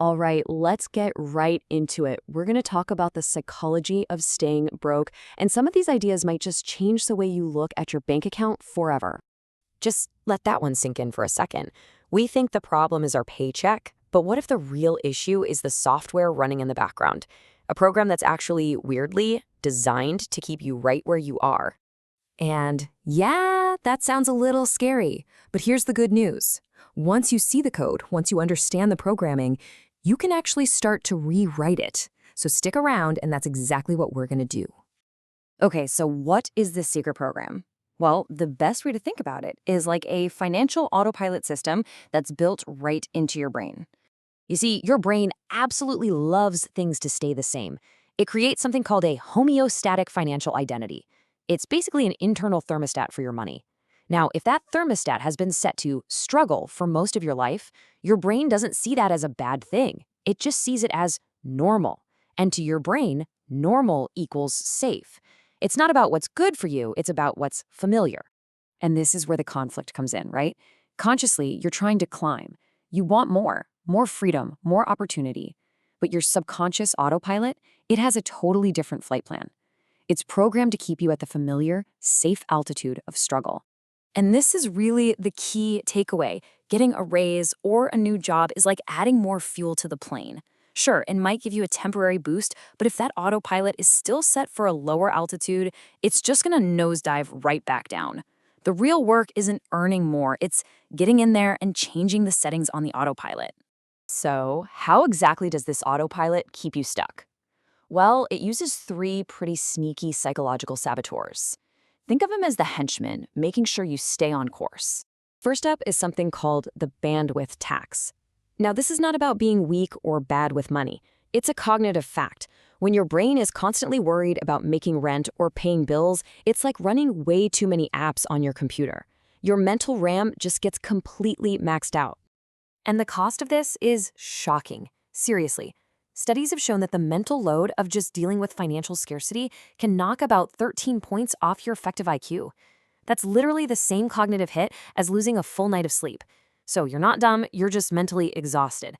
All right, let's get right into it. We're going to talk about the psychology of staying broke, and some of these ideas might just change the way you look at your bank account forever. Just let that one sink in for a second. We think the problem is our paycheck, but what if the real issue is the software running in the background? A program that's actually, weirdly, designed to keep you right where you are. And yeah, that sounds a little scary, but here's the good news. Once you see the code, once you understand the programming, you can actually start to rewrite it. So stick around, and that's exactly what we're going to do. Okay, so what is this secret program? Well, the best way to think about it is like a financial autopilot system that's built right into your brain. You see, your brain absolutely loves things to stay the same. It creates something called a homeostatic financial identity. It's basically an internal thermostat for your money. Now, if that thermostat has been set to struggle for most of your life, your brain doesn't see that as a bad thing. It just sees it as normal. And to your brain, normal equals safe. It's not about what's good for you, it's about what's familiar. And this is where the conflict comes in, right? Consciously, you're trying to climb. You want more freedom, more opportunity. But your subconscious autopilot, it has a totally different flight plan. It's programmed to keep you at the familiar, safe altitude of struggle. And this is really the key takeaway. Getting a raise or a new job is like adding more fuel to the plane. Sure, it might give you a temporary boost, but if that autopilot is still set for a lower altitude, it's just gonna nosedive right back down. The real work isn't earning more, it's getting in there and changing the settings on the autopilot. So, how exactly does this autopilot keep you stuck? Well, it uses three pretty sneaky psychological saboteurs. Think of them as the henchmen, making sure you stay on course. First up is something called the bandwidth tax. Now, this is not about being weak or bad with money. It's a cognitive fact. When your brain is constantly worried about making rent or paying bills, it's like running way too many apps on your computer. Your mental RAM just gets completely maxed out. And the cost of this is shocking. Seriously. Studies have shown that the mental load of just dealing with financial scarcity can knock about 13 points off your effective IQ. That's literally the same cognitive hit as losing a full night of sleep. So you're not dumb, you're just mentally exhausted.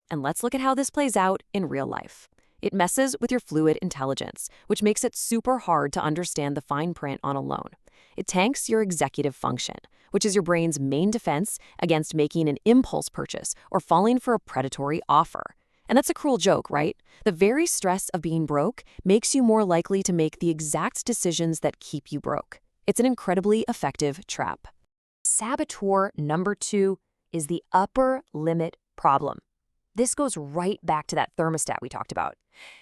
And let's look at how this plays out in real life. It messes with your fluid intelligence, which makes it super hard to understand the fine print on a loan. It tanks your executive function, which is your brain's main defense against making an impulse purchase or falling for a predatory offer. And that's a cruel joke, right? The very stress of being broke makes you more likely to make the exact decisions that keep you broke. It's an incredibly effective trap. Saboteur number 2 is the upper limit problem. This goes right back to that thermostat we talked about.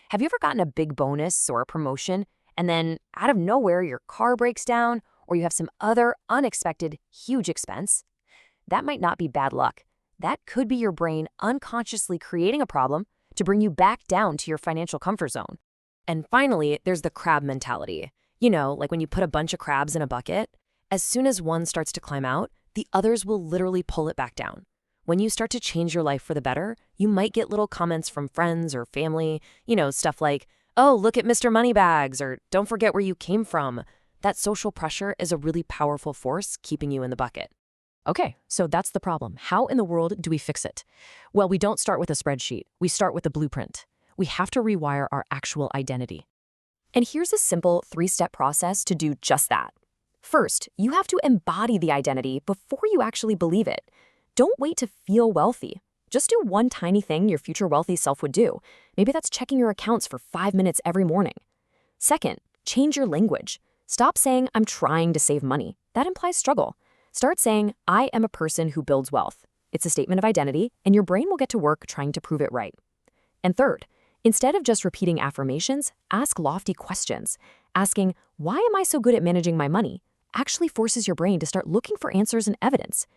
Have you ever gotten a big bonus or a promotion, and then out of nowhere your car breaks down or you have some other unexpected huge expense? That might not be bad luck. That could be your brain unconsciously creating a problem to bring you back down to your financial comfort zone. And finally, there's the crab mentality. You know, like when you put a bunch of crabs in a bucket, as soon as one starts to climb out, the others will literally pull it back down. When you start to change your life for the better, you might get little comments from friends or family, stuff like, "Oh, look at Mr. Moneybags," or "Don't forget where you came from." That social pressure is a really powerful force keeping you in the bucket. Okay, so that's the problem. How in the world do we fix it? Well, we don't start with a spreadsheet. We start with a blueprint. We have to rewire our actual identity. And here's a simple 3-step process to do just that. First, you have to embody the identity before you actually believe it. Don't wait to feel wealthy. Just do one tiny thing your future wealthy self would do. Maybe that's checking your accounts for 5 minutes every morning. Second, change your language. Stop saying, "I'm trying to save money." That implies struggle. Start saying, "I am a person who builds wealth." It's a statement of identity, and your brain will get to work trying to prove it right. And third, instead of just repeating affirmations, ask lofty questions. Asking, "Why am I so good at managing my money?" actually forces your brain to start looking for answers and evidence.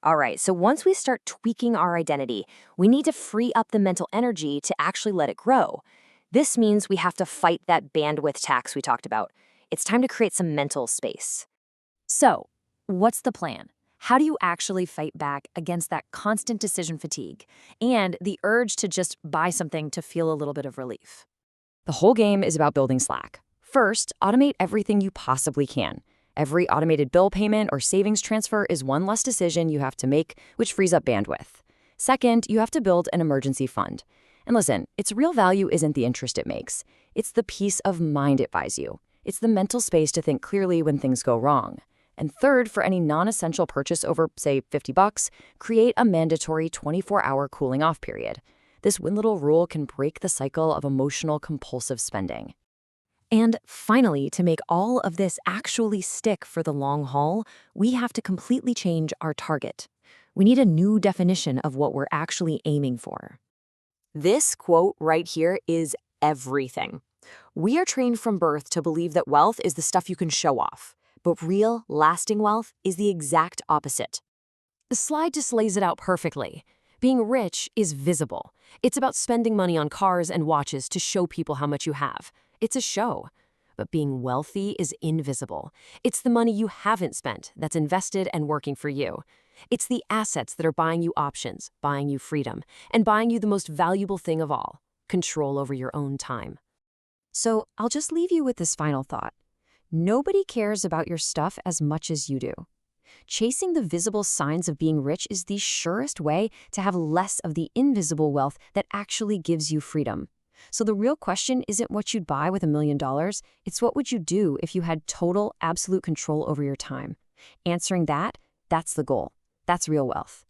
All right, so once we start tweaking our identity, we need to free up the mental energy to actually let it grow. This means we have to fight that bandwidth tax we talked about. It's time to create some mental space. So, what's the plan? How do you actually fight back against that constant decision fatigue and the urge to just buy something to feel a little bit of relief? The whole game is about building slack. First, automate everything you possibly can. Every automated bill payment or savings transfer is one less decision you have to make, which frees up bandwidth. Second, you have to build an emergency fund. And listen, its real value isn't the interest it makes. It's the peace of mind it buys you. It's the mental space to think clearly when things go wrong. And third, for any non-essential purchase over, say, $50, create a mandatory 24-hour cooling off period. This one little rule can break the cycle of emotional compulsive spending. And finally, to make all of this actually stick for the long haul, we have to completely change our target. We need a new definition of what we're actually aiming for. This quote right here is everything. We are trained from birth to believe that wealth is the stuff you can show off, but real, lasting wealth is the exact opposite. The slide just lays it out perfectly. Being rich is visible. It's about spending money on cars and watches to show people how much you have. It's a show. But being wealthy is invisible. It's the money you haven't spent that's invested and working for you. It's the assets that are buying you options, buying you freedom, and buying you the most valuable thing of all, control over your own time. So I'll just leave you with this final thought. Nobody cares about your stuff as much as you do. Chasing the visible signs of being rich is the surest way to have less of the invisible wealth that actually gives you freedom. So the real question isn't what you'd buy with $1 million, it's what would you do if you had total, absolute control over your time. Answering that, that's the goal. That's real wealth.